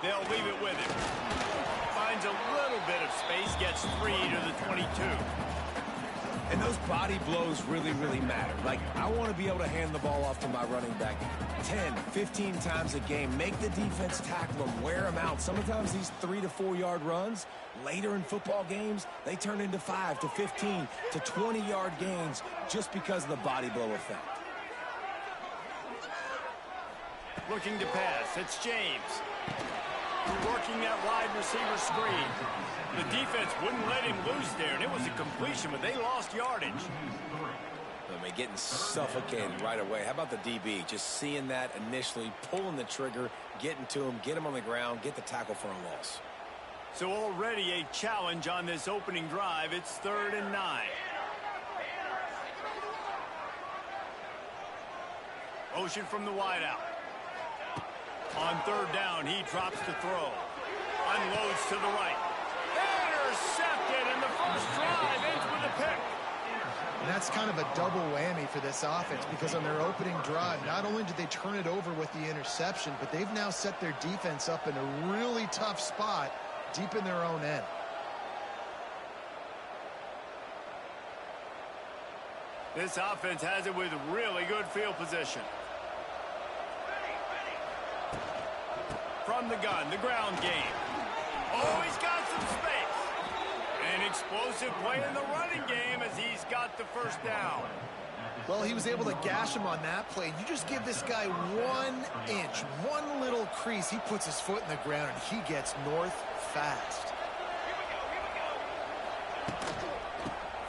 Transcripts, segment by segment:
They'll leave it with him. Finds a little bit of space, gets 3 to the 22. And those body blows really, really matter. Like, I want to be able to hand the ball off to my running back 10, 15 times a game. Make the defense tackle him, wear him out. Sometimes these 3 to 4 yard runs, later in football games, they turn into 5 to 15 to 20 yard gains just because of the body blow effect. Looking to pass, it's James. Working that wide receiver screen. The defense wouldn't let him loose there, and it was a completion, but they lost yardage. I mean, getting suffocated right away. How about the DB? Just seeing that initially, pulling the trigger, getting to him, get him on the ground, get the tackle for a loss. So already a challenge on this opening drive. It's 3rd and 9. Motion from the wideout. On 3rd down, he drops to throw. Unloads to the right. Intercepted, and the first drive ends with a pick. And that's kind of a double whammy for this offense, because on their opening drive, not only did they turn it over with the interception, but they've now set their defense up in a really tough spot deep in their own end. This offense has it with really good field position. From the gun, the ground game. Oh, he's got some space. An explosive play in the running game as he's got the first down. Well, he was able to gash him on that play. You just give this guy 1 inch, one little crease, he puts his foot in the ground and he gets north fast.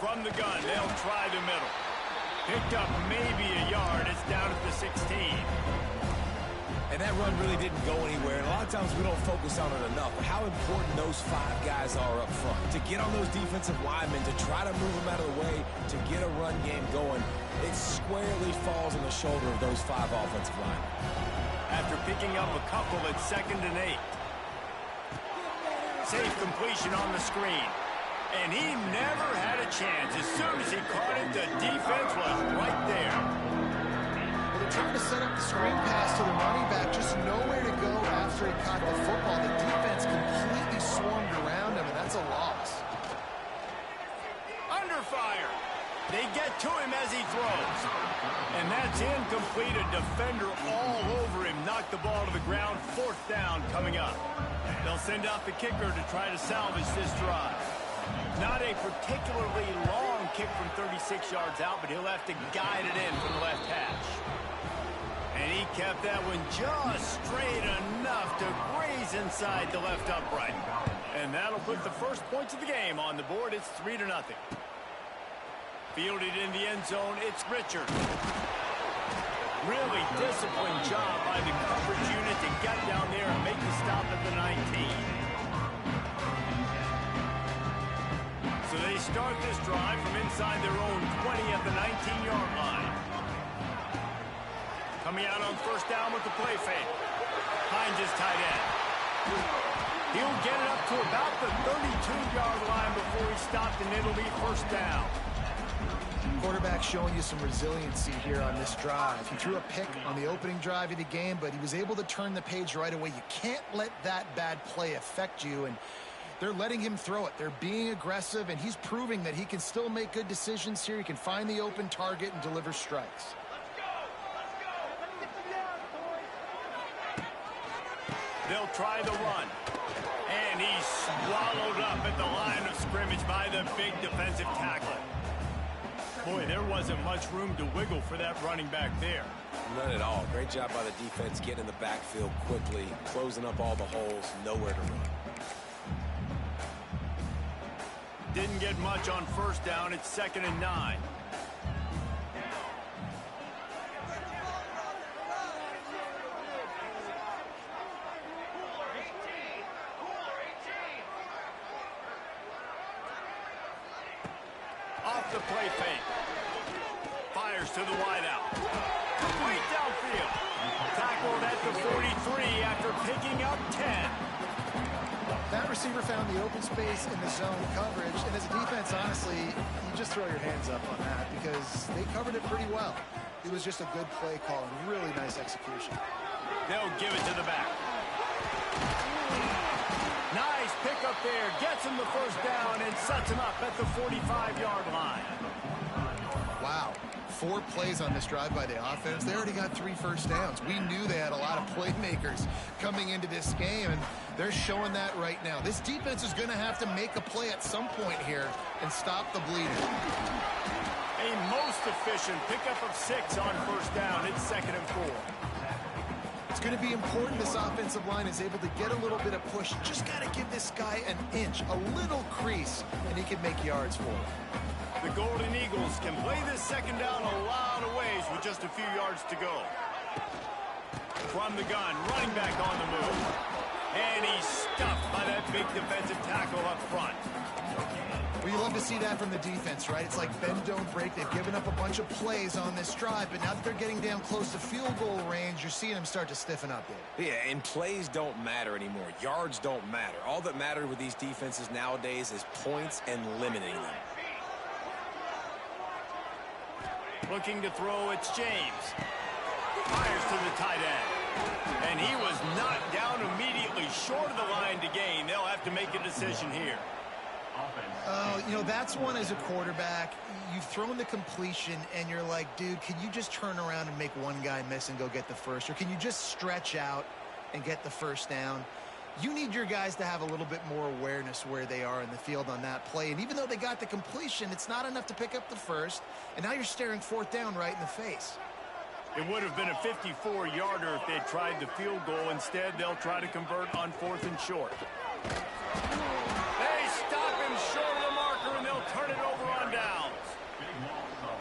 From the gun, they'll try the middle. Picked up maybe a yard. It's down at the 16. And that run really didn't go anywhere. And a lot of times we don't focus on it enough. But how important those 5 guys are up front. To get on those defensive linemen, to try to move them out of the way, to get a run game going, it squarely falls on the shoulder of those 5 offensive linemen. After picking up a couple at 2nd and 8. Safe completion on the screen. And he never had a chance. As soon as he caught it, the defense was right there. Well, they're trying to set up the screen pass to the running back, just nowhere to go after he caught the football. The defense completely swarmed around him, and that's a loss. Under fire. They get to him as he throws. And that's incomplete. A defender all over him. Knocked the ball to the ground. 4th down coming up. They'll send out the kicker to try to salvage this drive. Not a particularly long kick from 36 yards out, but he'll have to guide it in from the left hash. And he kept that one just straight enough to graze inside the left upright. And that'll put the first points of the game on the board. It's 3-0. Fielded in the end zone, it's Richard. Really disciplined job by the coverage unit to get down there and make the stop at the 19. So they start this drive from inside their own 20 at the 19-yard line. Coming out on 1st down with the play fake. Hines is tight end. He'll get it up to about the 32-yard line before he stopped, and it'll be 1st down. Quarterback showing you some resiliency here on this drive. He threw a pick on the opening drive of the game, but he was able to turn the page right away. You can't let that bad play affect you, and they're letting him throw it. They're being aggressive, and he's proving that he can still make good decisions here. He can find the open target and deliver strikes. They'll try the run. And he's swallowed up at the line of scrimmage by the big defensive tackle. Boy, there wasn't much room to wiggle for that running back there. None at all. Great job by the defense getting in the backfield quickly, closing up all the holes, nowhere to run. Didn't get much on 1st down. It's 2nd and 9. Off the play fake. Fires to the wideout. Complete downfield. Tackled at the 43 after picking up 10. That receiver found the open space in the zone coverage, and as a defense, honestly, you just throw your hands up on that because they covered it pretty well. It was just a good play call and really nice execution. They'll give it to the back. there, gets him the first down, and sets him up at the 45-yard line. Wow. 4 plays on this drive by the offense. They already got 3 first downs. We knew they had a lot of playmakers coming into this game, and they're showing that right now. This defense is going to have to make a play at some point here and stop the bleeding. A most efficient pickup of 6 on first down. It's 2nd and 4. It's going to be important this offensive line is able to get a little bit of push. Just got to give this guy an inch, a little crease, and he can make yards for it. The Golden Eagles can play this 2nd down a lot of ways with just a few yards to go. From the gun, running back on the move. And he's stuffed by that big defensive tackle up front. Well, you love to see that from the defense, right? It's like bend, don't break. They've given up a bunch of plays on this drive, but now that they're getting down close to field goal range, you're seeing them start to stiffen up there. Yeah, and plays don't matter anymore. Yards don't matter. All that matters with these defenses nowadays is points and limiting them. Looking to throw, it's James. Fires to the tight end. And he was knocked down immediately short of the line to gain. They'll have to make a decision here. You know, that's one as a quarterback. You've thrown the completion, and you're like, dude, can you just turn around and make one guy miss and go get the first? Or can you just stretch out and get the first down? You need your guys to have a little bit more awareness where they are in the field on that play. And even though they got the completion, it's not enough to pick up the first. And now you're staring 4th down right in the face. It would have been a 54-yarder if they tried the field goal. Instead, they'll try to convert on 4th and short. They stop him short of the marker, and they'll turn it over on downs.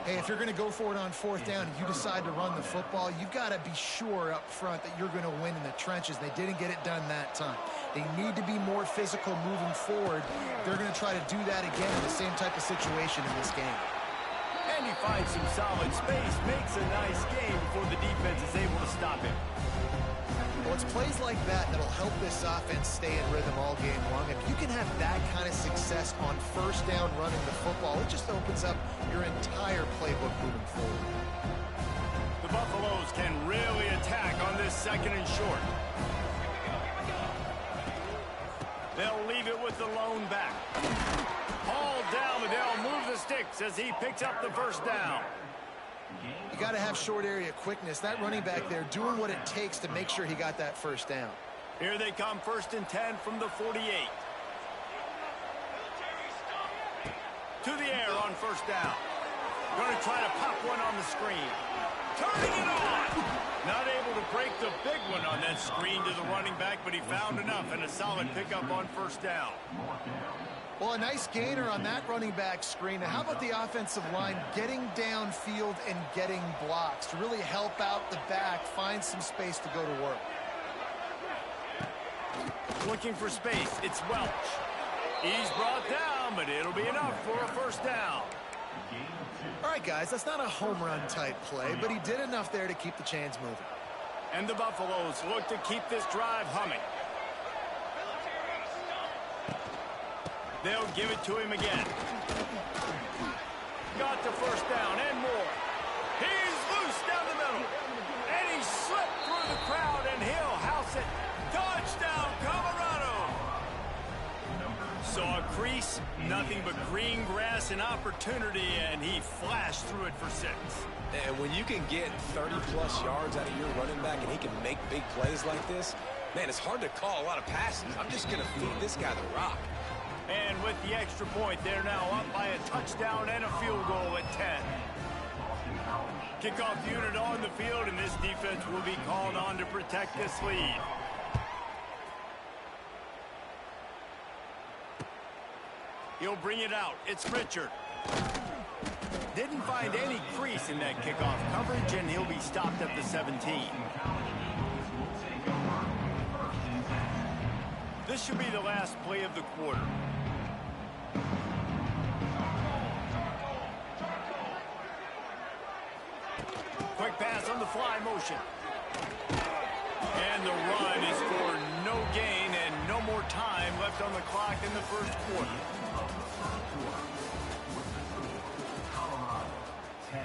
Hey, if you're going to go for it on 4th down and you decide to run the football, you've got to be sure up front that you're going to win in the trenches. They didn't get it done that time. They need to be more physical moving forward. They're going to try to do that again in the same type of situation in this game. And he finds some solid space, makes a nice game before the defense is able to stop him. Well, it's plays like that that'll help this offense stay in rhythm all game long. If you can have that kind of success on first down running the football, it just opens up your entire playbook moving forward. The Buffaloes can really attack on this 2nd and short. They'll leave it with the lone back. Hauled down, but they'll move the sticks as he picks up the first down. You got to have short area quickness. That running back there doing what it takes to make sure he got that first down. Here they come, 1st and 10 from the 48. To the air on first down. Going to try to pop one on the screen. Turning it on. Not able to break the big one on that screen to the running back, but he found enough and a solid pickup on first down. Well, a nice gainer on that running back screen. Now, how about the offensive line getting downfield and getting blocks to really help out the back, find some space to go to work? Looking for space, it's Welch. He's brought down, but it'll be enough for a first down. All right, guys, that's not a home run type play, but he did enough there to keep the chains moving. And the Buffaloes look to keep this drive humming. They'll give it to him again. Got the first down and more. He's loose down the middle. And he slipped through the crowd, and he'll house it. Touchdown, Colorado. Saw a crease, nothing but green grass and opportunity, and he flashed through it for 6. And when you can get 30-plus yards out of your running back and he can make big plays like this, man, it's hard to call a lot of passes. I'm just going to feed this guy the rock. And with the extra point, they're now up by a touchdown and a field goal at 10. Kickoff unit on the field, and this defense will be called on to protect this lead. He'll bring it out. It's Richard. Didn't find any crease in that kickoff coverage, and he'll be stopped at the 17. This should be the last play of the quarter. Quick pass on the fly motion. And the run is for no gain and no more time left on the clock in the first quarter. Colorado 10,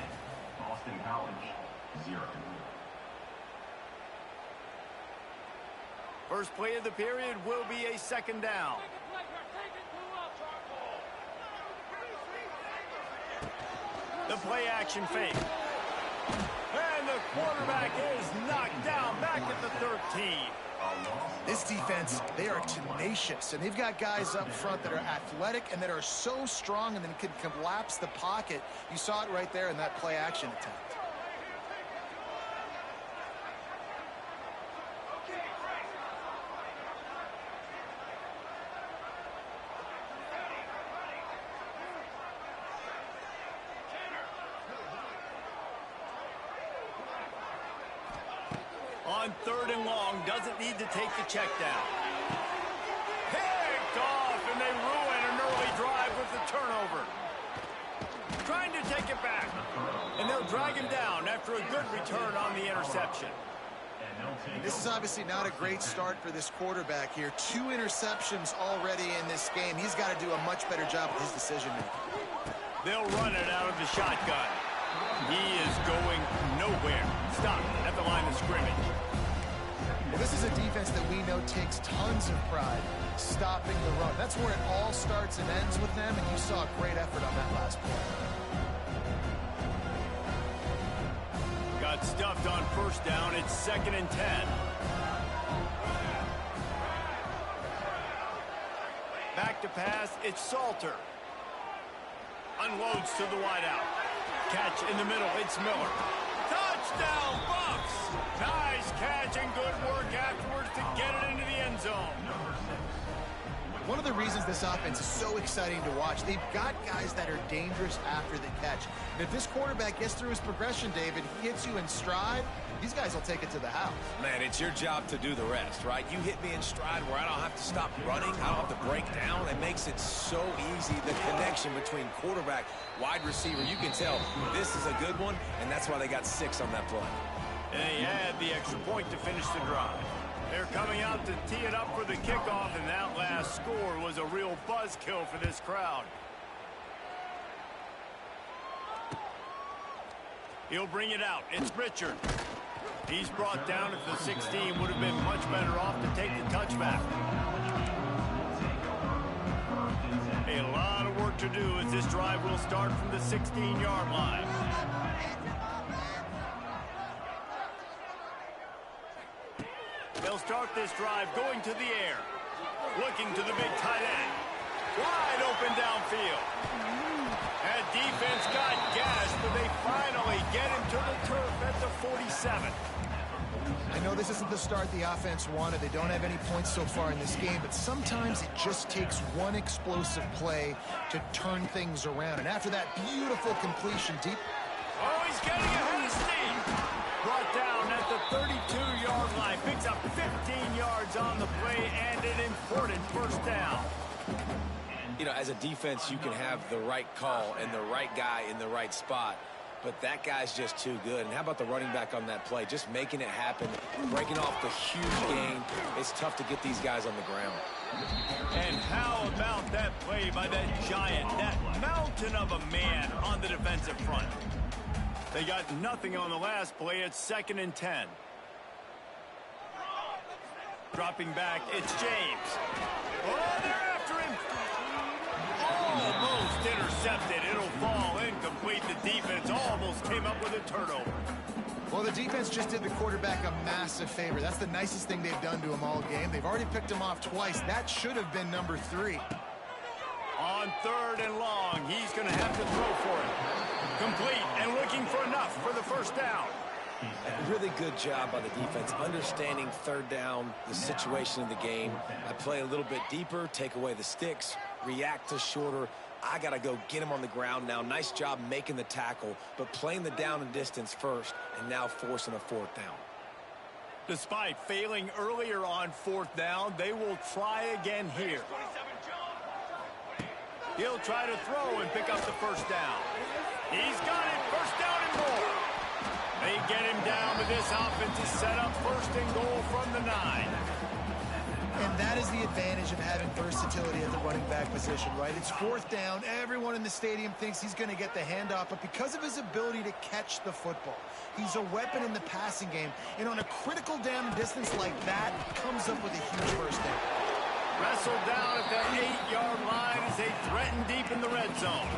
Boston College 0. First play of the period will be a second down. The play action fake. And the quarterback is knocked down back at the 13. This defense, they are tenacious, and they've got guys up front that are athletic and that are so strong and then can collapse the pocket. You saw it right there in that play action attempt. On third and long, doesn't need to take the check down. Picked off, and they ruin an early drive with the turnover. Trying to take it back, and they'll drag him down after a good return on the interception. This is obviously not a great start for this quarterback here. 2 interceptions already in this game. He's got to do a much better job with his decision-making. They'll run it out of the shotgun. He is going nowhere. Stop at the line of scrimmage. Well, this is a defense that we know takes tons of pride stopping the run. That's where it all starts and ends with them, and you saw a great effort on that last play. Got stuffed on first down. It's 2nd and 10. Back to pass. It's Salter. Unloads to the wideout. Catch in the middle. It's Miller. Touchdown, Bucks! Nice catch and good work afterwards to get it into the end zone. One of the reasons this offense is so exciting to watch, they've got guys that are dangerous after the catch. And if this quarterback gets through his progression, David, he hits you in stride, these guys will take it to the house. Man, it's your job to do the rest, right? You hit me in stride where I don't have to stop running. I don't have to break down. It makes it so easy. The connection between quarterback, wide receiver, you can tell this is a good one, and that's why they got 6 on that play. And they had the extra point to finish the drive. They're coming out to tee it up for the kickoff, and that last score was a real buzzkill for this crowd. He'll bring it out. It's Richard. He's brought down at the 16. Would have been much better off to take the touchback. A lot of work to do as this drive will start from the 16-yard line. They'll start this drive going to the air. Looking to the big tight end. Wide open downfield. That defense got gashed, but they finally get him to the turf at the 47. I know this isn't the start the offense wanted. They don't have any points so far in this game, but sometimes it just takes one explosive play to turn things around. And after that beautiful completion deep... Oh, he's getting ahead of steam. Brought down at the 32-yard line. Picks up 15 yards on the play and an important first down. You know, as a defense, you can have the right call and the right guy in the right spot, but that guy's just too good. And how about the running back on that play? Just making it happen, breaking off the huge gain. It's tough to get these guys on the ground. And how about that play by that giant, that mountain of a man on the defensive front? They got nothing on the last play. It's 2nd and 10. Dropping back, it's James. Oh, they're after him. Almost intercepted. It'll fall incomplete. The defense almost came up with a turnover. Well, the defense just did the quarterback a massive favor. That's the nicest thing they've done to him all game. They've already picked him off twice. That should have been number 3. On 3rd and long, he's going to have to throw for it. Complete and looking for enough for the first down. A really good job by the defense, understanding 3rd down, the situation in the game. I play a little bit deeper, take away the sticks, react to shorter. I got to go get him on the ground now. Nice job making the tackle, but playing the down and distance first and now forcing a 4th down. Despite failing earlier on 4th down, they will try again here. He'll try to throw and pick up the first down. He's got it. First down and more. They get him down, but this offense is set up 1st and goal from the 9. And that is the advantage of having versatility at the running back position, right? It's fourth down. Everyone in the stadium thinks he's going to get the handoff, but because of his ability to catch the football, he's a weapon in the passing game. And on a critical down and distance like that, comes up with a huge first down. Wrestled down at that 8-yard line as they threaten deep in the red zone.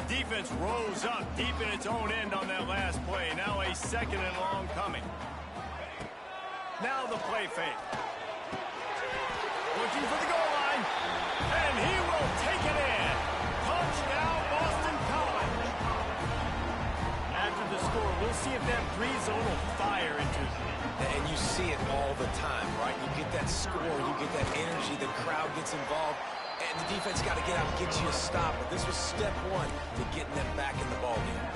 Defense rose up deep in its own end on that last play. Now a second and long coming. Now the play fake. Looking for the goal line. And he will take it in. Touchdown, Boston College. After the score, we'll see if that breathes a little fire into them. And you see it all the time, right? You get that score, you get that energy, the crowd gets involved, and the defense got to get out and get you a stop. But this was step one to getting them back in the ballgame.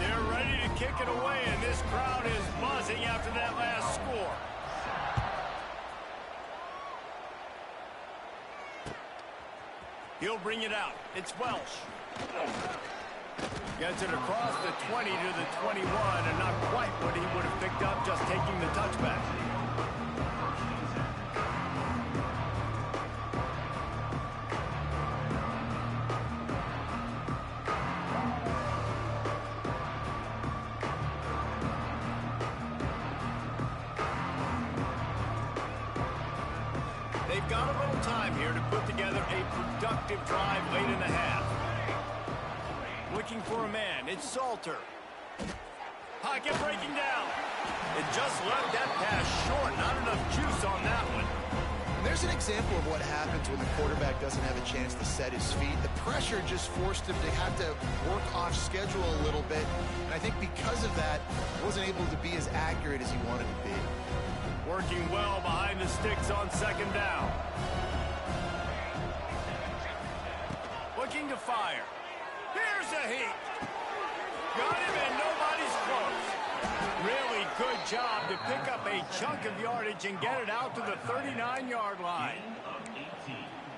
They're ready to kick it away, and this crowd is buzzing after that last score. He'll bring it out. It's Welsh. Gets it across the 20 to the 21, and not quite what he would have picked up just taking the touchback. They've got a little time here to put together a productive drive late in the half. Looking for a man. It's Salter. Pocket breaking down. It just left that pass short. Not enough juice on that one. And there's an example of what happens when the quarterback doesn't have a chance to set his feet. The pressure just forced him to have to work off schedule a little bit. And I think because of that, he wasn't able to be as accurate as he wanted to be. Working well behind the sticks on second down. Looking to fire. Here's a heat. Got him and nobody's close. Really good job to pick up a chunk of yardage and get it out to the 39-yard line.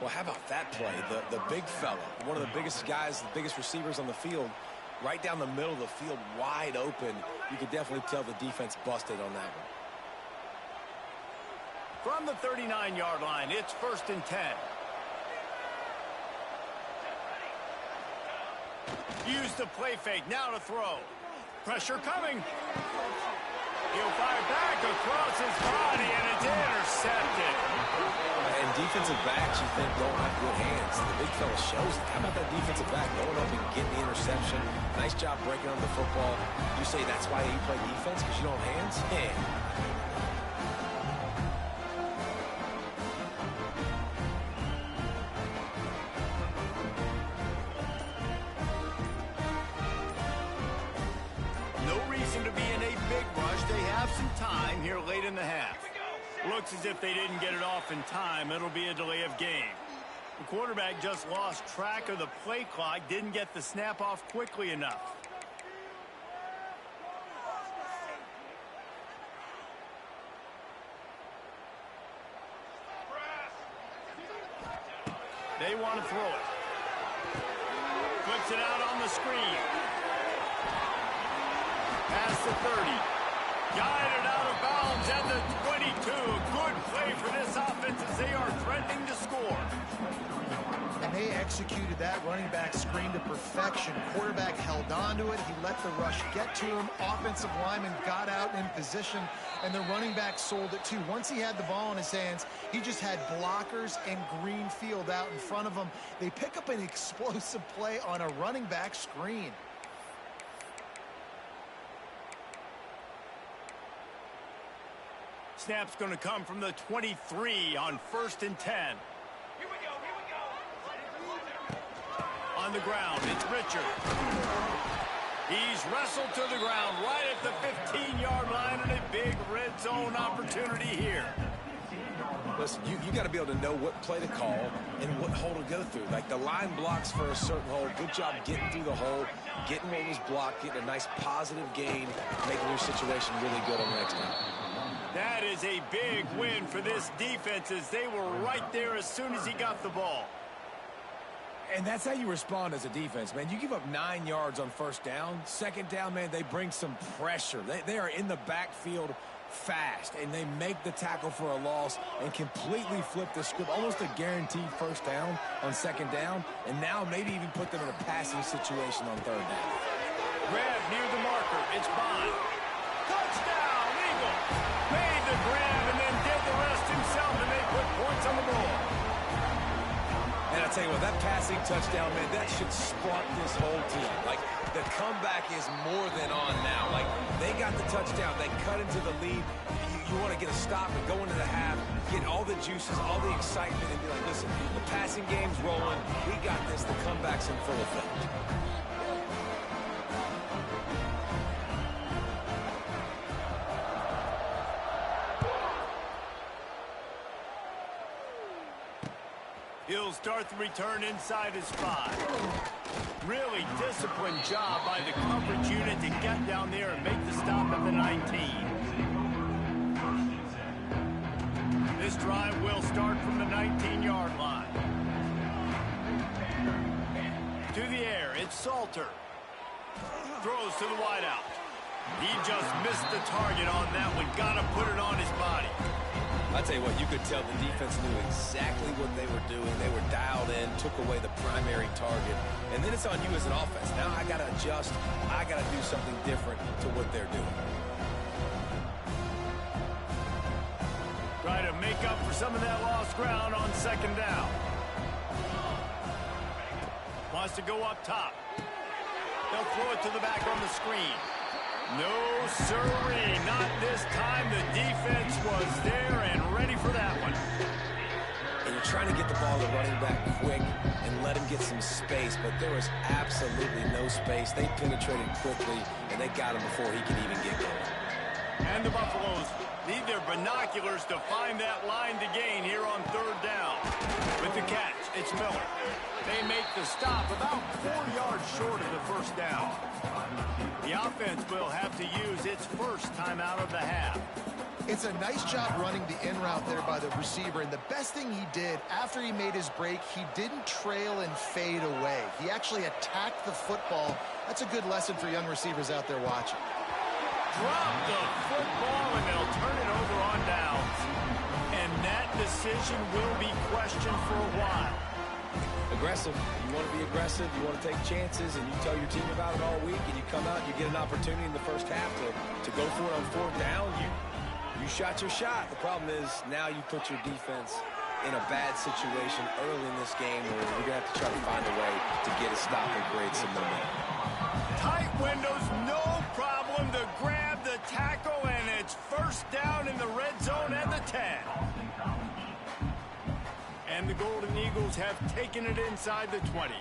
Well, how about that play? The big fella, one of the biggest guys, the biggest receivers on the field, right down the middle of the field, wide open. You could definitely tell the defense busted on that one. From the 39-yard line, it's 1st and 10. Use the play fake, now to throw. Pressure coming. He'll fire back across his body, and it's intercepted. And defensive backs, you think, don't have good hands. The big fella shows it. How about that defensive back going up and getting the interception? Nice job breaking on the football. You say that's why you play defense, because you don't have hands? Yeah. Time here late in the half. Looks as if they didn't get it off in time. It'll be a delay of game. The quarterback just lost track of the play clock, didn't get the snap off quickly enough. They want to throw it. Flips it out on the screen. Past the 30. Guided out of bounds at the 22. Good play for this offense as they are threatening to score. And they executed that running back screen to perfection. Quarterback held on to it. He let the rush get to him. Offensive lineman got out in position, and the running back sold it too. Once he had the ball in his hands, he just had blockers and green field out in front of him. They pick up an explosive play on a running back screen. Snap's going to come from the 23 on 1st and 10. Here we go. On the ground, it's Richard. He's wrestled to the ground right at the 15-yard line, and a big red zone opportunity here. Listen, you got to be able to know what play to call and what hole to go through. Like the line blocks for a certain hole. Good job getting through the hole, getting what was blocked, getting a nice positive gain, making your situation really good on the next time. That is a big win for this defense as they were right there as soon as he got the ball. And that's how you respond as a defense, man. You give up 9 yards on first down. Second down, man, they bring some pressure. They are in the backfield fast, and they make the tackle for a loss and completely flip the script, almost a guaranteed first down on second down, and now maybe even put them in a passing situation on third down. Grab near the marker. It's Bond. Touchdown, Eagle. Made the grab and then did the rest himself, and they put points on the board. And I tell you what, that passing touchdown, man, that should spark this whole team. Like, the comeback is more than on now. Like, they got the touchdown. They cut into the lead. You want to get a stop and go into the half, get all the juices, all the excitement, and be like, listen, the passing game's rolling. We got this. The comeback's in full effect. He'll start the return inside his 5. Really disciplined job by the coverage unit to get down there and make the stop at the 19. This drive will start from the 19-yard line. To the air, it's Salter. Throws to the wideout. He just missed the target on that one. Got to put it on his body. I tell you what, you could tell the defense knew exactly what they were doing. They were dialed in, took away the primary target, and then it's on you as an offense. Now I got to adjust. I got to do something different to what they're doing. Try to make up for some of that lost ground on second down. Wants to go up top. They'll throw it to the back on the screen. No, sirree, not this time. The defense was there and ready for that one. And you're trying to get the ball to the running back quick and let him get some space, but there was absolutely no space. They penetrated quickly, and they got him before he could even get going. And the Buffaloes need their binoculars to find that line to gain here on third down. With the catch, it's Miller. They make the stop about 4 yards short of the first down. The offense will have to use its first timeout of the half. It's a nice job running the in route there by the receiver, and the best thing he did after he made his break, he didn't trail and fade away. He actually attacked the football. That's a good lesson for young receivers out there watching. Drop the football, and they'll turn it over on downs. And that decision will be questioned for a while. Aggressive. You want to be aggressive. You want to take chances, and you tell your team about it all week, and you come out and you get an opportunity in the first half to go for it on fourth down. You shot your shot. The problem is now you put your defense in a bad situation early in this game where you're going to have to try to find a way to get a stop and create some momentum. Tight windows, no problem to grab the tackle, and it's first down in the red zone at the 10. And the Golden Eagles have taken it inside the 20.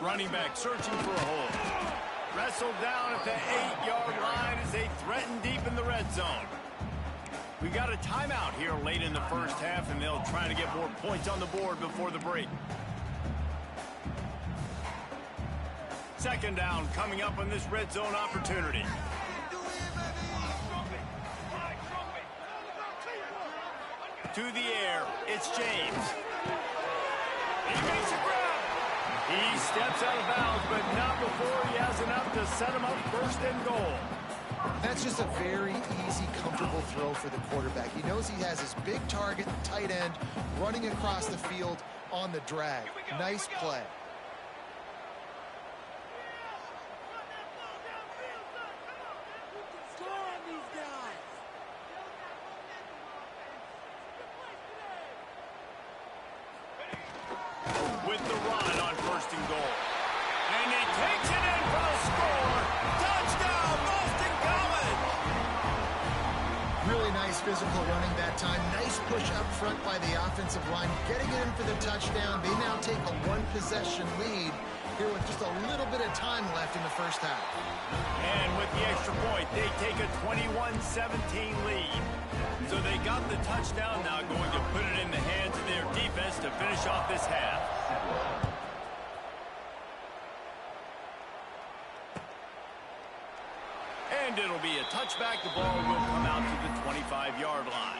Running back searching for a hole. Wrestled down at the 8-yard line as they threaten deep in the red zone. We got a timeout here late in the first half, and they'll try to get more points on the board before the break. Second down coming up on this red zone opportunity. To the air, it's James. He makes a grab. He steps out of bounds, but not before he has enough to set him up first and goal. That's just a very easy, comfortable throw for the quarterback. He knows he has his big target, tight end, running across the field on the drag. Nice play. With the run on first and goal. And he takes it in for the score. Touchdown, Boston College! Really nice physical running that time. Nice push up front by the offensive line. Getting it in for the touchdown. They now take a one-possession lead here with just a little bit of time left in the first half. And with the extra point, they take a 21-17 lead. So they got the touchdown, now going to put it in the hands of their defense to finish off this half. And it'll be a touchback. The ball will come out to the 25-yard line.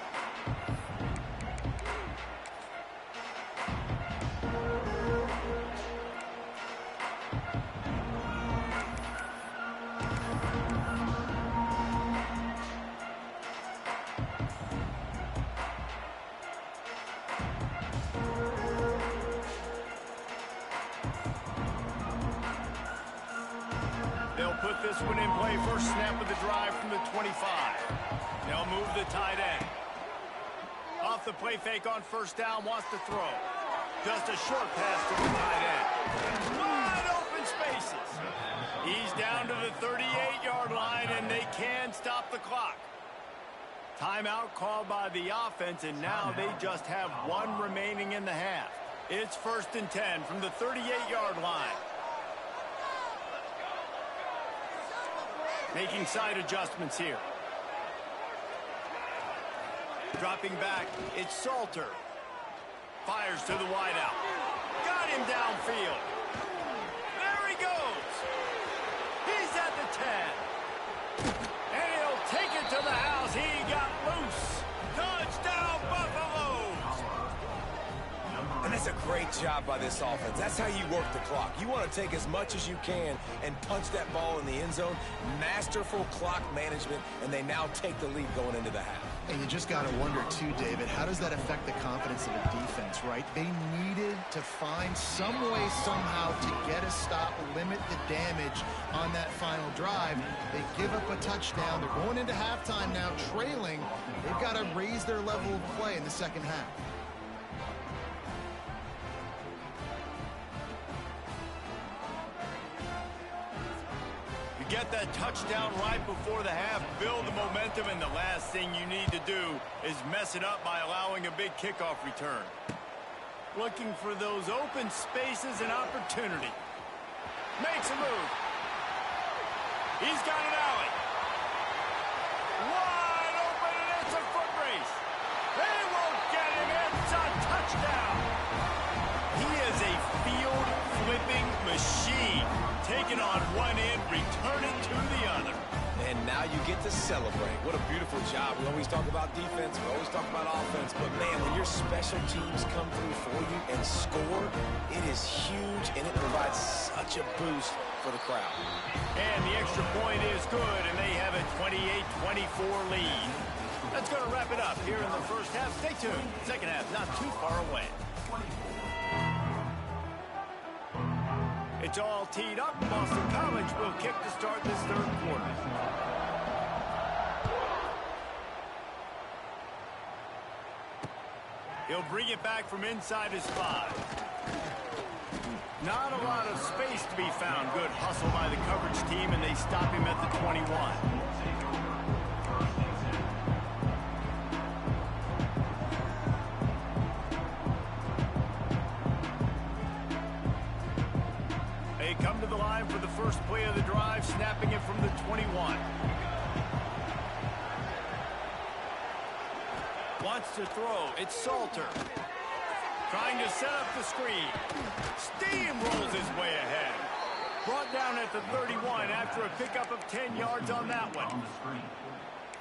put this one in play. First snap of the drive from the 25. They'll move the tight end. Off the play fake on first down, wants to throw. Just a short pass to the tight end. Wide open spaces. He's down to the 38-yard line, and they can stop the clock. Timeout called by the offense, and now they just have one remaining in the half. It's 1st and 10 from the 38-yard line. Making side adjustments here. Dropping back, it's Salter. Fires to the wideout. Got him downfield. There he goes. He's at the 10. And he'll take it to the house. He got loose. Touchdown, Buffaloes. And that's a great job by this offense. That's how you work the clock. You want to take as much as you can and punch that ball in the end zone. Masterful clock management, and they now take the lead going into the half. And you just got to wonder, too, David, how does that affect the confidence of the defense, right? They needed to find some way, somehow, to get a stop, limit the damage on that final drive. They give up a touchdown. They're going into halftime now, trailing. They've got to raise their level of play in the second half. Get that touchdown right before the half, build the momentum, and the last thing you need to do is mess it up by allowing a big kickoff return. Looking for those open spaces and opportunity. Makes a move. He's got an alley. Wide open, and it's a foot race. They won't get him. It's a touchdown. He is a field-flipping machine. Taking on one end, returning to the other. And now you get to celebrate. What a beautiful job. We always talk about defense. We always talk about offense. But, man, when your special teams come through for you and score, it is huge, and it provides such a boost for the crowd. And the extra point is good, and they have a 28-24 lead. That's going to wrap it up here in the first half. Stay tuned. Second half not too far away. It's all teed up. Boston College will kick to start this third quarter. He'll bring it back from inside his 5. Not a lot of space to be found. Good hustle by the coverage team, and they stop him at the 21. Come to the line for the first play of the drive, snapping it from the 21. Wants to throw. It's Salter. Trying to set up the screen. Steamrolls his way ahead. Brought down at the 31 after a pickup of 10 yards on that one.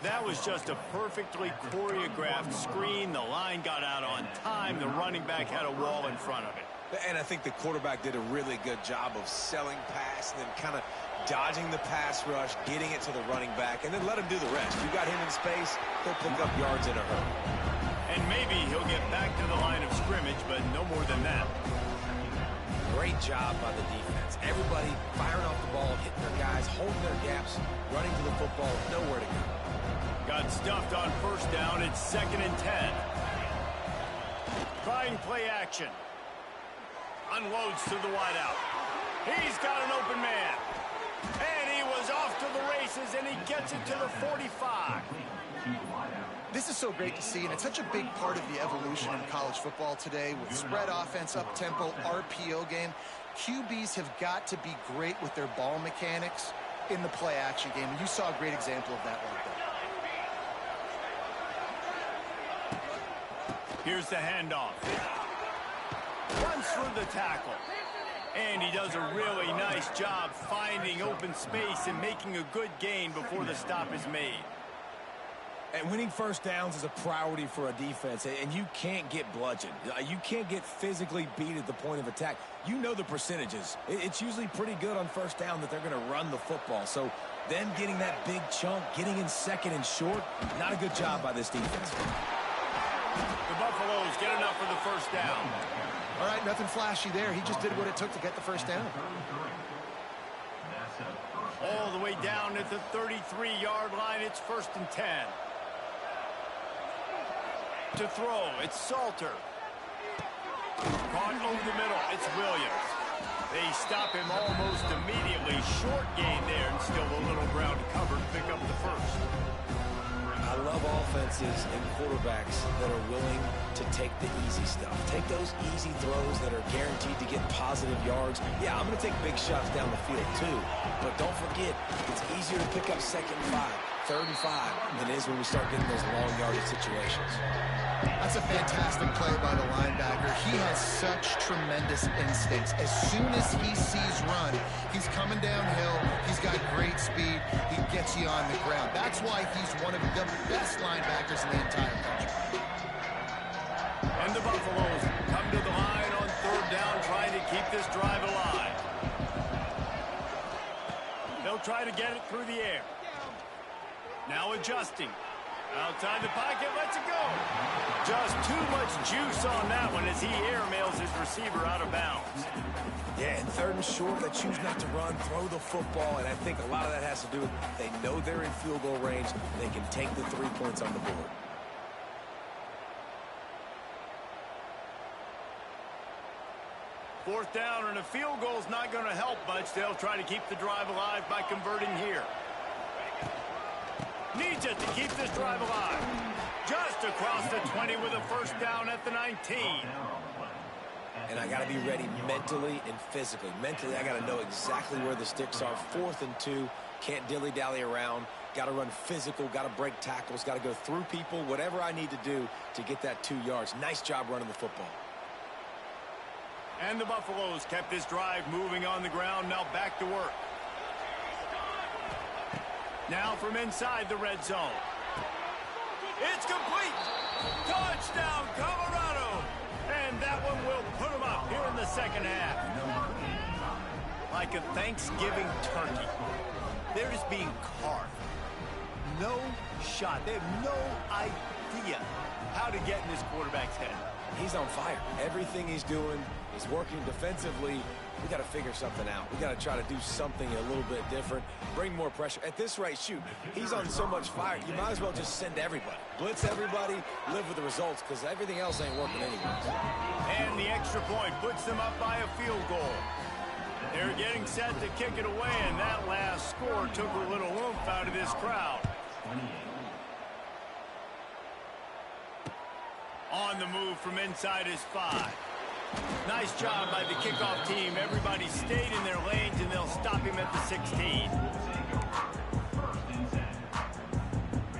That was just a perfectly choreographed screen. The line got out on time. The running back had a wall in front of it. And I think the quarterback did a really good job of selling pass and then kind of dodging the pass rush, getting it to the running back, and then let him do the rest. You got him in space, he'll pick up yards in a hurry. And maybe he'll get back to the line of scrimmage, but no more than that. Great job by the defense. Everybody firing off the ball, hitting their guys, holding their gaps, running to the football, nowhere to go. Got stuffed on first down. It's 2nd and 10. Trying play action. Unloads to the wideout. He's got an open man. And he was off to the races, and he gets it to the 45. This is so great to see, and it's such a big part of the evolution in college football today with spread offense, up-tempo, RPO game. QBs have got to be great with their ball mechanics in the play-action game, and you saw a great example of that right there. Here's the handoff. Runs through the tackle. And he does a really nice job finding open space and making a good gain before the stop is made. And winning first downs is a priority for a defense, and you can't get bludgeoned. You can't get physically beat at the point of attack. You know the percentages. It's usually pretty good on first down that they're going to run the football. So them getting that big chunk, getting in second and short, not a good job by this defense. The Buffaloes get enough for the first down. All right, nothing flashy there. He just did what it took to get the first down. All the way down at the 33-yard line, it's 1st and 10. To throw, it's Salter. Caught over the middle, it's Williams. They stop him almost immediately. Short gain there, and still a little ground to cover to pick up the first. I love offenses and quarterbacks that are willing to take the easy stuff. Take those easy throws that are guaranteed to get positive yards. Yeah, I'm going to take big shots down the field too. But don't forget, it's easier to pick up 2nd and 5, 3rd and 5 than it is when we start getting those long yardage situations. That's a fantastic play by the linebacker. He has such tremendous instincts. As soon as he sees run, he's coming downhill. He's got great speed. He gets you on the ground. That's why he's one of the best linebackers in the entire country. And the Buffaloes come to the line on 3rd down, trying to keep this drive alive. They'll try to get it through the air. Now adjusting. Outside the pocket, lets it go. Just too much juice on that one as he airmails his receiver out of bounds. Yeah, and 3rd and short, they choose not to run, throw the football, and I think a lot of that has to do with they know they're in field goal range. They can take the 3 points on the board. Fourth down, and a field goal's not going to help much. They'll try to keep the drive alive by converting here. Needs it to keep this drive alive. Just across the 20 with a 1st down at the 19. And I got to be ready mentally and physically. Mentally, I got to know exactly where the sticks are. 4th and 2. Can't dilly-dally around. Got to run physical. Got to break tackles. Got to go through people. Whatever I need to do to get that 2 yards. Nice job running the football. And the Buffaloes kept this drive moving on the ground. Now back to work. Now from inside the red zone. It's complete. Touchdown, Colorado. And that one will put them up here in the 2nd half. Like a Thanksgiving turkey. They're just being carved. No shot. They have no idea how to get in this quarterback's head. He's on fire. Everything he's doing is working defensively. We got to figure something out. We got to try to do something a little bit different. Bring more pressure. At this rate, shoot, he's on so much fire, you might as well just send everybody. Blitz everybody, live with the results, because everything else ain't working anyways. And the extra point puts them up by a field goal. They're getting set to kick it away, and that last score took a little oomph out of this crowd. On the move from inside his 5. Nice job by the kickoff team. Everybody stayed in their lanes, and they'll stop him at the 16.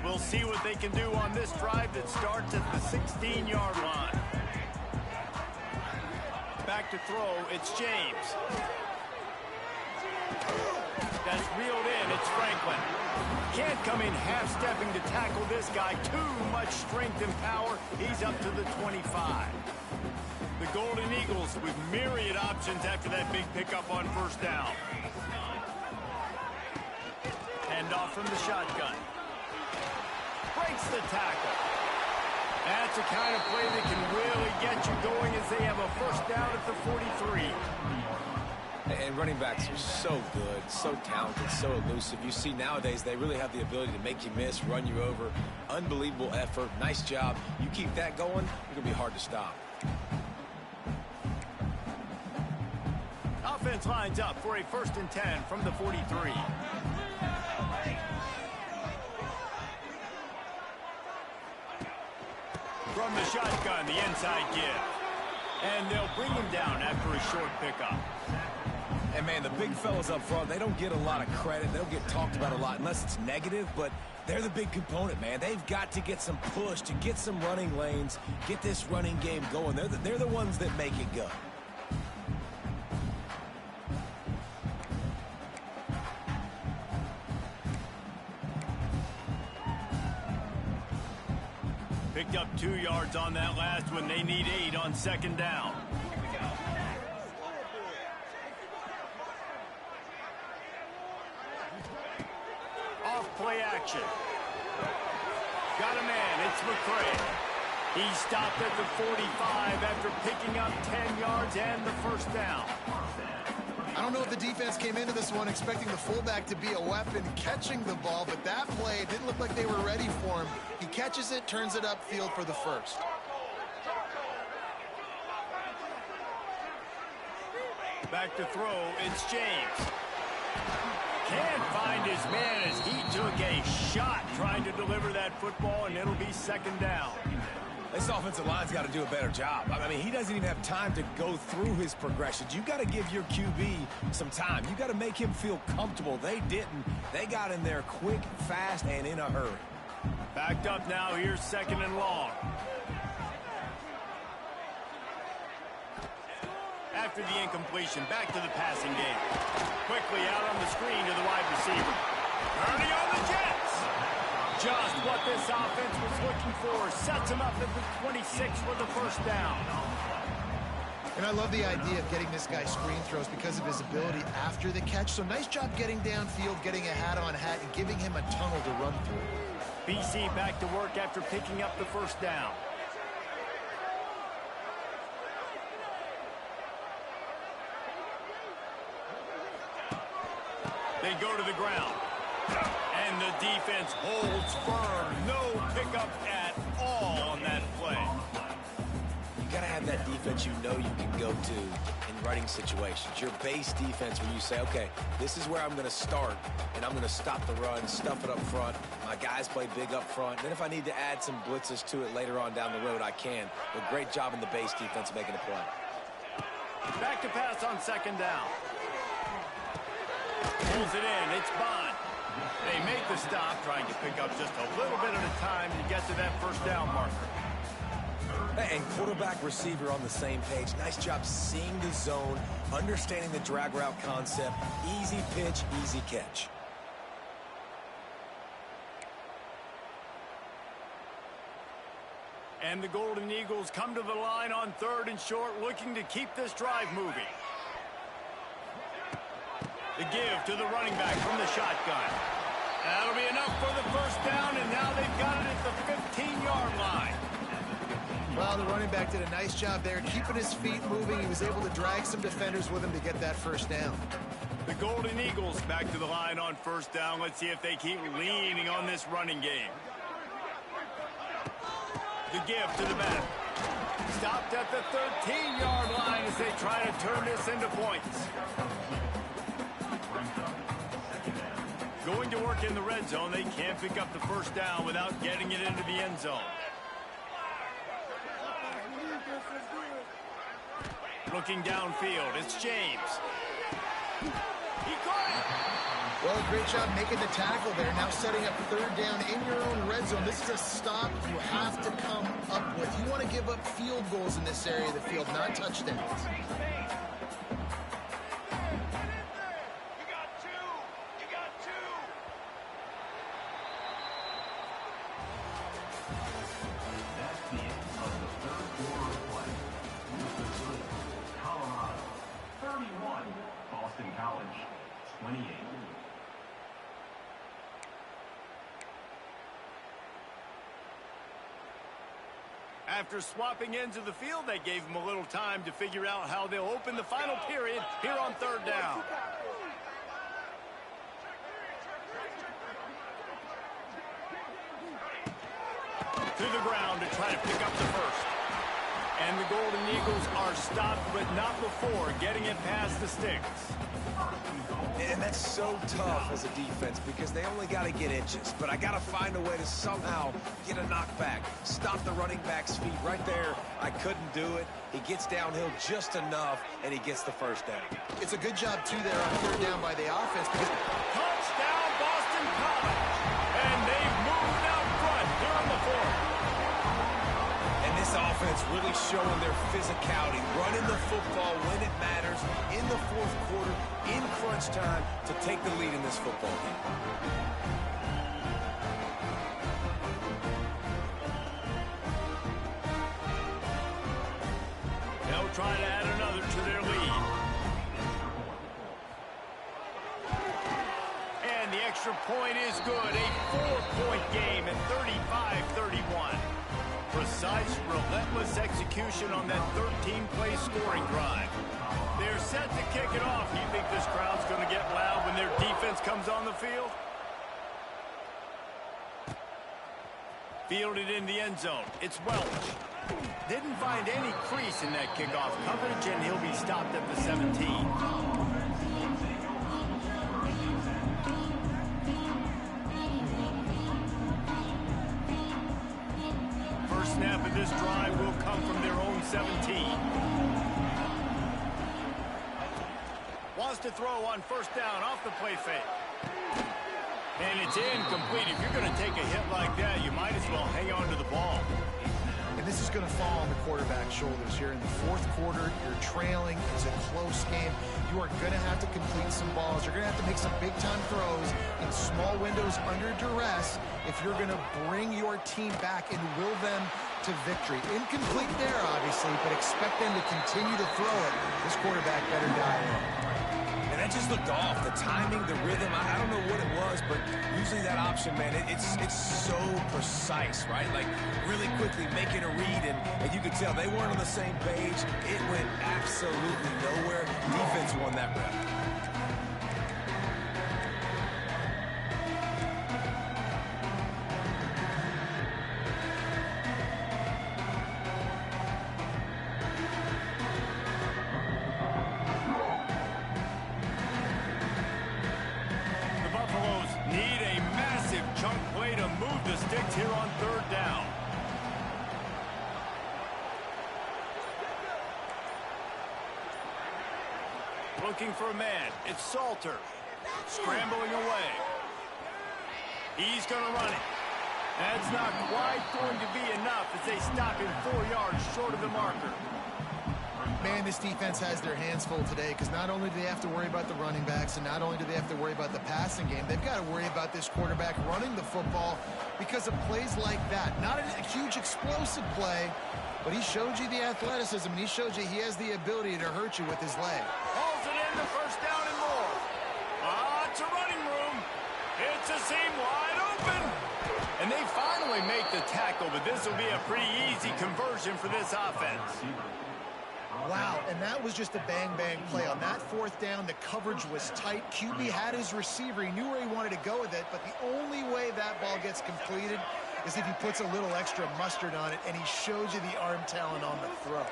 We'll see what they can do on this drive that starts at the 16-yard line. Back to throw, it's James. That's reeled in, it's Franklin. Can't come in half-stepping to tackle this guy. Too much strength and power. He's up to the 25. The Golden Eagles with myriad options after that big pickup on 1st down. Hand off from the shotgun. Breaks the tackle. That's a kind of play that can really get you going as they have a 1st down at the 43. And running backs are so good, so talented, so elusive. You see nowadays they really have the ability to make you miss, run you over. Unbelievable effort. Nice job. You keep that going, it's going to be hard to stop. Offense lines up for a 1st and 10 from the 43. From the shotgun, the inside give. And they'll bring him down after a short pickup. And, man, the big fellas up front, they don't get a lot of credit. They don't get talked about a lot unless it's negative, but they're the big component, man. They've got to get some push, to get some running lanes, get this running game going. They're the ones that make it go. Picked up 2 yards on that last one. They need 8 on 2nd down. Off play action. Got a man. It's McCray. He stopped at the 45 after picking up 10 yards and the 1st down. I don't know if the defense came into this one expecting the fullback to be a weapon catching the ball, but that play didn't look like they were ready for him. He catches it, turns it upfield for the first. Back to throw, it's James. Can't find his man as he took a shot trying to deliver that football, and it'll be second down. This offensive line's got to do a better job. I mean, he doesn't even have time to go through his progressions. You got to give your QB some time. You got to make him feel comfortable. They didn't. They got in there quick, fast, and in a hurry. Backed up now. Here's second and long. After the incompletion, back to the passing game. Quickly out on the screen to the wide receiver. Turning on the Jets. Just what this offense was looking for. Sets him up at the 26 for the first down. And I love the idea of getting this guy screen throws because of his ability after the catch. So nice job getting downfield, getting a hat-on-hat, and giving him a tunnel to run through. BC back to work after picking up the first down. They go to the ground. And the defense holds firm. No pickup at all on that play. You got to have that defense you know you can go to in running situations. Your base defense when you say, okay, this is where I'm going to start, and I'm going to stop the run, stuff it up front. My guys play big up front. And then if I need to add some blitzes to it later on down the road, I can. But great job in the base defense making a play. Back to pass on second down. Pulls it in. It's Bond. They make the stop, trying to pick up just a little bit at a time to get to that first down marker. And quarterback, receiver on the same page. Nice job seeing the zone, understanding the drag route concept. Easy pitch, easy catch. And the Golden Eagles come to the line on third and short, looking to keep this drive moving. The give to the running back from the shotgun. That'll be enough for the first down, and now they've got it at the 15-yard line. Well, the running back did a nice job there, keeping his feet moving. He was able to drag some defenders with him to get that first down. The Golden Eagles back to the line on first down. Let's see if they keep leaning on this running game. The give to the back. Stopped at the 13-yard line as they try to turn this into points. Going to work in the red zone. They can't pick up the first down without getting it into the end zone. Looking downfield, it's James. He caught it! Well, great job making the tackle there. Now setting up third down in your own red zone. This is a stop you have to come up with. You want to give up field goals in this area of the field, not touchdowns. After swapping ends of the field, they gave him a little time to figure out how they'll open the final period here on third down. To the ground to try to pick up the first. And the Golden Eagles are stopped, but not before getting it past the sticks. And that's so tough as a defense because they only got to get inches. But I got to find a way to somehow get a knockback. Stop the running back's feet right there. I couldn't do it. He gets downhill just enough, and he gets the first down. It's a good job, too, there on third down by the offense. Touchdown, Boston College. And they've moved out front here on the fourth. And this offense really showing their physicality, running the football when it matters, in the fourth quarter, in crunch time, to take the lead in this football game. They'll try to add another to their lead. And the extra point is good. A 4-point game at 35-31. Precise, relentless execution on that 13-play scoring drive. They're set to kick it off. You think this crowd's going to get loud when their defense comes on the field? Fielded in the end zone. It's Welch. Didn't find any crease in that kickoff coverage, and he'll be stopped at the 17. First snap of this drive will come from their own 17. Wants to throw on first down off the play fake. And it's incomplete. If you're going to take a hit like that, you might as well hang on to the ball. And this is going to fall on the quarterback's shoulders here in the fourth quarter. You're trailing. It's a close game. You are going to have to complete some balls. You're going to have to make some big-time throws in small windows under duress if you're going to bring your team back and will them to victory. Incomplete there, obviously, but expect them to continue to throw it. This quarterback better dial in. That just looked off. The timing, the rhythm, I don't know what it was, but usually that option, man, it's so precise, right? Like, really quickly making a read, and you could tell they weren't on the same page. It went absolutely nowhere. Defense won that rep. Here on third down. Looking for a man. It's Salter. Scrambling away. He's going to run it. That's not quite going to be enough as they stop him 4 yards short of the marker. Man, this defense has their hands full today because not only do they have to worry about the running backs and not only do they have to worry about the passing game, they've got to worry about this quarterback running the football because of plays like that. Not a huge explosive play, but he showed you the athleticism and he showed you he has the ability to hurt you with his leg. Hauls it in the first down and more. It's a running room. It's a seam wide open. And they finally make the tackle, but this will be a pretty easy conversion for this offense. Wow, and that was just a bang-bang play. On that fourth down, the coverage was tight. QB had his receiver. He knew where he wanted to go with it, but the only way that ball gets completed is if he puts a little extra mustard on it, and he shows you the arm talent on the throw.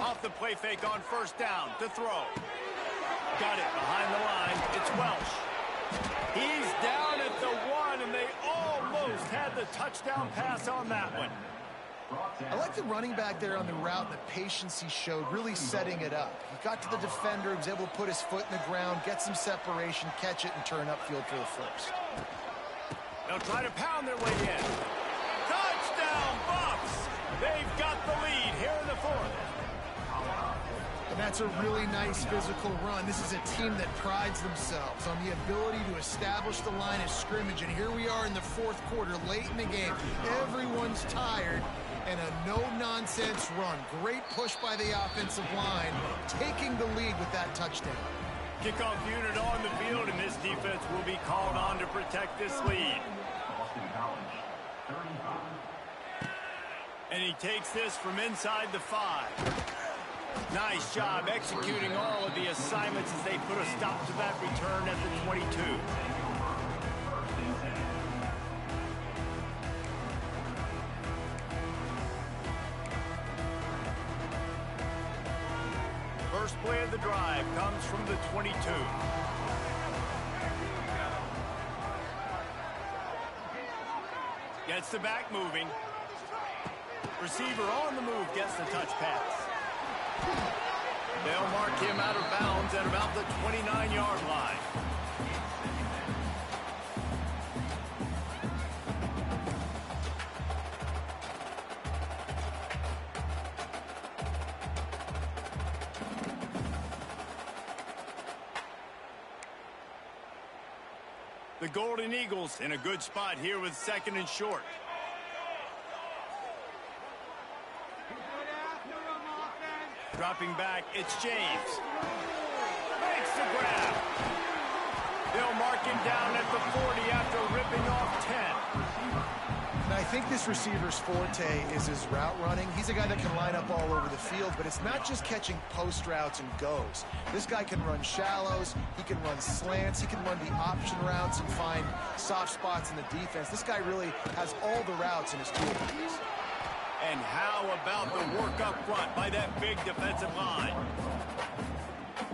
Off the play fake on first down to throw. Got it behind the line. It's Welch. He's down at the 1, and they almost had the touchdown pass on that one. I like the running back there on the route and the patience he showed, really setting it up. He got to the defender, he was able to put his foot in the ground, get some separation, catch it, and turn upfield for the first. They'll try to pound their way in. Touchdown, Buffs! They've got the lead here in the fourth. And that's a really nice physical run. This is a team that prides themselves on the ability to establish the line of scrimmage. And here we are in the fourth quarter, late in the game. Everyone's tired, and a no-nonsense run. Great push by the offensive line, taking the lead with that touchdown. Kickoff unit on the field, and this defense will be called on to protect this lead. And he takes this from inside the 5. Nice job executing all of the assignments as they put a stop to that return at the 22. First play of the drive comes from the 22. Gets the back moving. Receiver on the move gets the touch pass. They'll mark him out of bounds at about the 29-yard line. The Golden Eagles in a good spot here with second and short. Dropping back, it's James. Makes the grab. They'll mark him down at the 40 after ripping off 10. And I think this receiver's forte is his route running. He's a guy that can line up all over the field, but it's not just catching post routes and goes. This guy can run shallows, he can run slants, he can run the option routes and find soft spots in the defense. This guy really has all the routes in his toolbox. And how about the work up front by that big defensive line?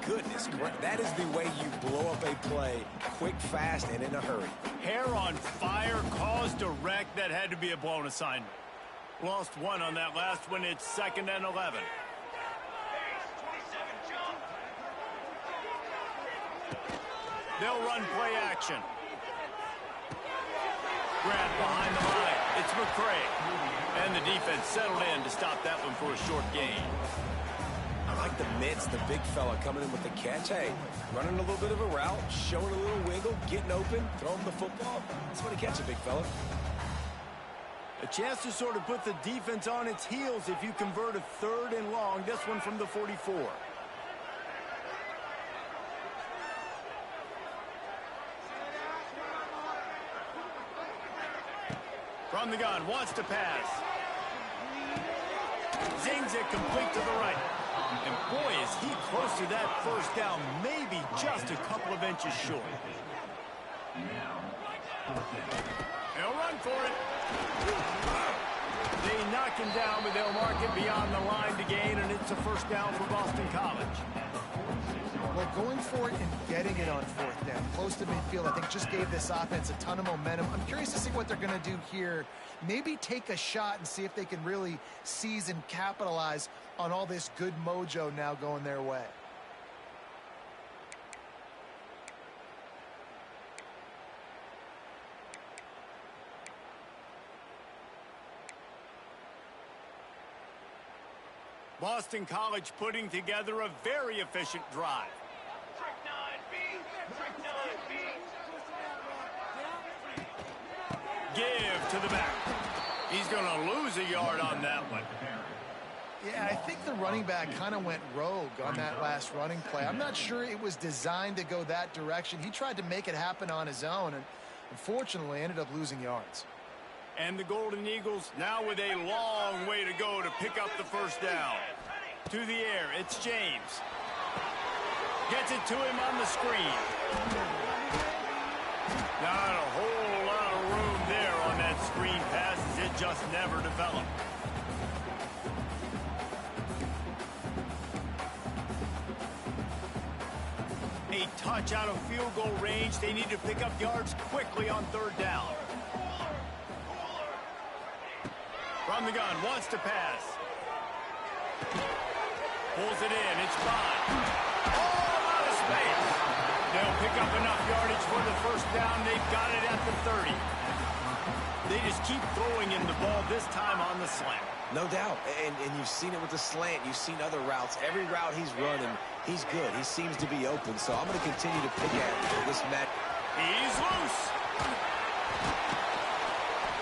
Goodness, that is the way you blow up a play quick, fast, and in a hurry. Hair on fire, cause direct. That had to be a blown assignment. Lost one on that last one. It's 2nd and 11. They'll run play action. Grant behind the line. It's McCray. And the defense settled in to stop that one for a short gain. I like the mitts, the big fella coming in with the catch. Hey, running a little bit of a route, showing a little wiggle, getting open, throwing the football. That's what he catches, big fella. A chance to sort of put the defense on its heels if you convert a 3rd and long. This one from the 44. From the gun, wants to pass. Zings it complete to the right. And boy, is he close to that first down, maybe just a couple of inches short. They'll run for it. They knock him down, but they'll mark it beyond the line to gain, and it's a first down for Boston College. Well, going for it and getting it on 4th down, close to midfield, I think just gave this offense a ton of momentum. I'm curious to see what they're going to do here. Maybe take a shot and see if they can really seize and capitalize on all this good mojo now going their way. Boston College putting together a very efficient drive. Give to the back. He's going to lose a yard on that one. Yeah, I think the running back kind of went rogue on that last running play. I'm not sure it was designed to go that direction. He tried to make it happen on his own and unfortunately ended up losing yards. And the Golden Eagles now with a long way to go to pick up the first down. To the air, it's James. Gets it to him on the screen. Not a whole lot of room there on that screen pass as it just never developed. A touch out of field goal range. They need to pick up yards quickly on 3rd down. From the gun, wants to pass. Pulls it in, it's fine. All out of space. They'll pick up enough yardage for the first down. They've got it at the 30. They just keep throwing him the ball, this time on the slant. No doubt, and you've seen it with the slant. You've seen other routes. Every route he's running, he's good. He seems to be open, so I'm going to continue to pick at this match. He's loose.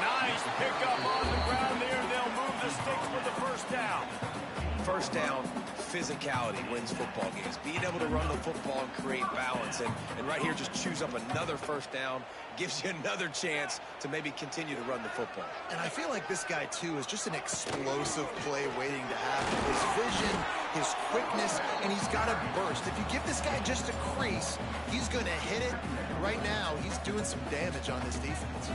Nice pickup on the ground there. They'll move the sticks with the first down. First down, physicality wins football games. Being able to run the football and create balance. And right here, just choose up another first down, gives you another chance to maybe continue to run the football. And I feel like this guy, too, is just an explosive play waiting to happen. His vision, his quickness, and he's got a burst. If you give this guy just a crease, he's going to hit it. Right now, he's doing some damage on this defense.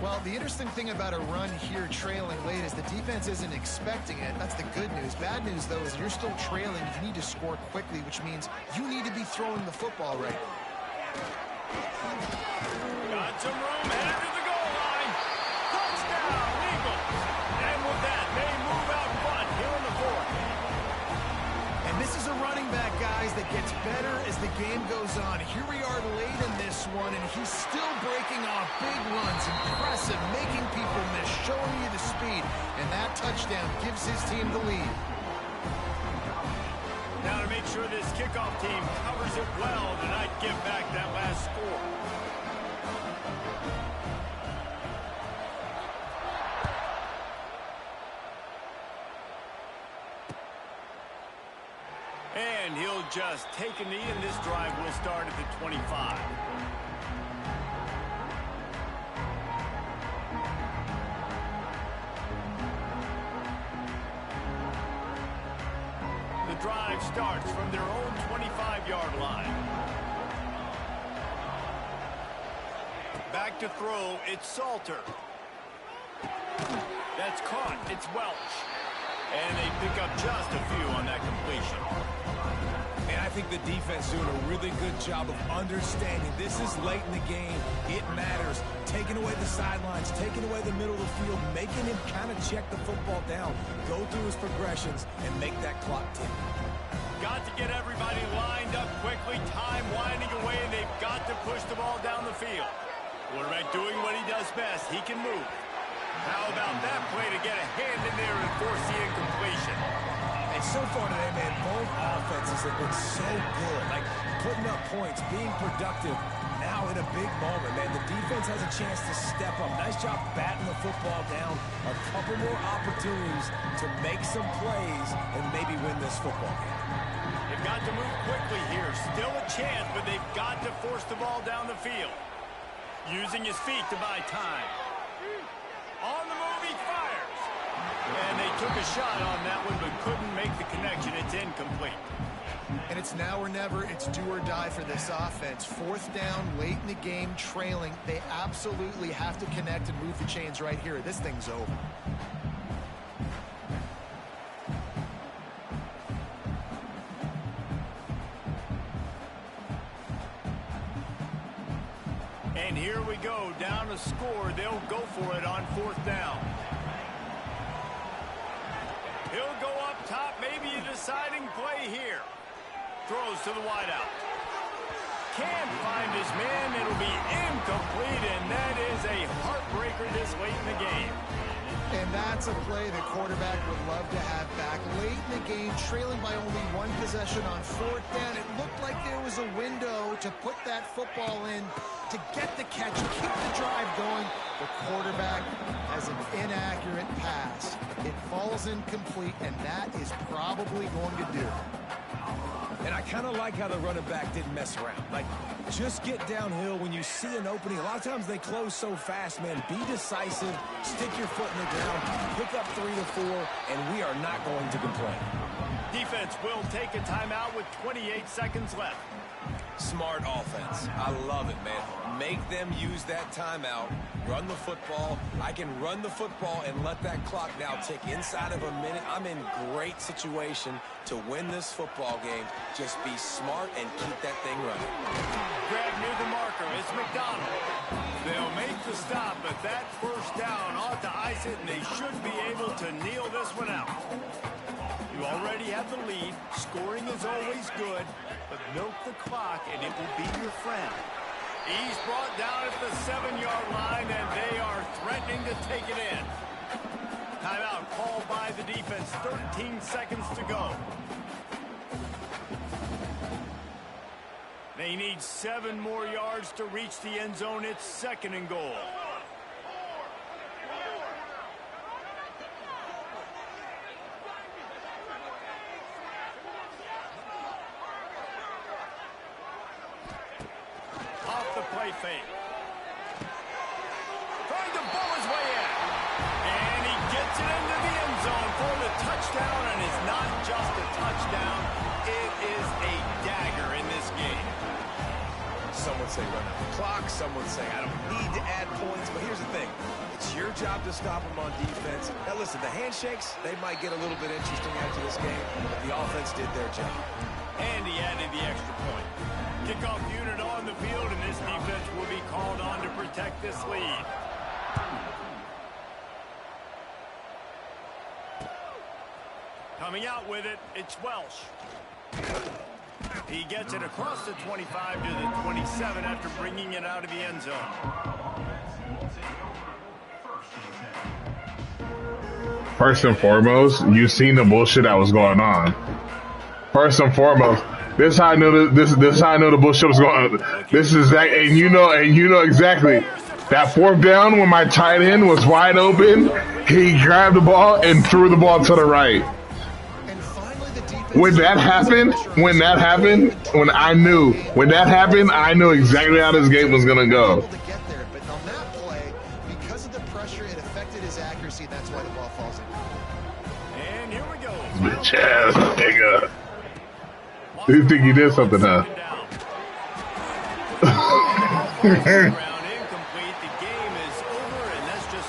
Well, the interesting thing about a run here trailing late is the defense isn't expecting it. That's the good news. Bad news, though, is you're still trailing. You need to score quickly, which means you need to be throwing the football right now. Got some room, headed to the goal line. Touchdown, Eagles. And with that, they move out front here in the 4th. And this is a running back, guys, that gets better as the game goes on. Here we are late in this one, and he's still breaking off big runs. Impressive, making people miss, showing you the speed. And that touchdown gives his team the lead. Now to make sure this kickoff team covers it well to not give back that last score. And he'll just take a knee, and this drive will start at the 25. drive starts from their own 25-yard line. Back to throw, it's Salter. That's caught, it's Welch. And they pick up just a few on that completion. And I think the defense doing a really good job of understanding this is late in the game. It matters. Taking away the sidelines, taking away the middle of the field, making him kind of check the football down, go through his progressions, and make that clock tick. Got to get everybody lined up quickly, time winding away, and they've got to push the ball down the field. Quarterback doing what he does best. He can move. How about that play to get a hand in there and force the incompletion? And so far today, man, both offenses have been so good. Like, putting up points, being productive. Now in a big moment, man, the defense has a chance to step up. Nice job batting the football down. A couple more opportunities to make some plays and maybe win this football game. They've got to move quickly here. Still a chance, but they've got to force the ball down the field. Using his feet to buy time. On the move, he fires. And they took a shot on that one, but couldn't make the connection. It's incomplete. And it's now or never. It's do or die for this offense. Fourth down, late in the game, trailing. They absolutely have to connect and move the chains right here. This thing's over. And here we go, down a score. They'll go for it on fourth down. He'll go up top, maybe a deciding play here. Throws to the wideout. Can't find his man. It'll be incomplete, and that is a heartbreaker this late in the game. And that's a play the quarterback would love to have back. Late in the game, trailing by only one possession on fourth down. It looked like there was a window to put that football in, to get the catch, keep the drive going. The quarterback has an inaccurate pass. It falls incomplete, and that is probably going to do it. And I kind of like how the running back didn't mess around. Like, just get downhill when you see an opening. A lot of times they close so fast, man. Be decisive, stick your foot in the ground, pick up 3 to 4, and we are not going to complain. Defense will take a timeout with 28 seconds left. Smart offense. I love it, man. Make them use that timeout. Run the football. I can run the football and let that clock now tick inside of a minute. I'm in great situation to win this football game. Just be smart and keep that thing running. Grab near the marker. It's McDonald. They'll make the stop, but that first down ought to ice it, and they should be able to kneel this one out. You already have the lead. Scoring is always good, but milk the clock, and it will be your friend. He's brought down at the 7-yard line, and they are threatening to take it in. Timeout called by the defense. 13 seconds to go. They need 7 more yards to reach the end zone. It's 2nd and goal. Play fake. Trying to bowl his way in. And he gets it into the end zone for the touchdown, and it's not just a touchdown, it is a dagger in this game. Some would say run out the clock, some would say I don't need to add points, but here's the thing. It's your job to stop them on defense. Now listen, the handshakes, they might get a little bit interesting after this game, but the offense did their job. And he added the extra point. Kickoff unit on the field, and this defense will be called on to protect this lead. Coming out with it, it's Welch. He gets it across the 25 to the 27 after bringing it out of the end zone. First and foremost, you've seen the bullshit that was going on. First and foremost, this is how I know this is how I know the bullshit was going on. This is that, and you know exactly that fourth down when my tight end was wide open. He grabbed the ball and threw the ball to the right. When that happened, I knew exactly how this game was gonna go. But on that play, because of the pressure, it affected his accuracy. That's why the ball falls in. And here we go. Bitch ass nigga. You think you did something, huh?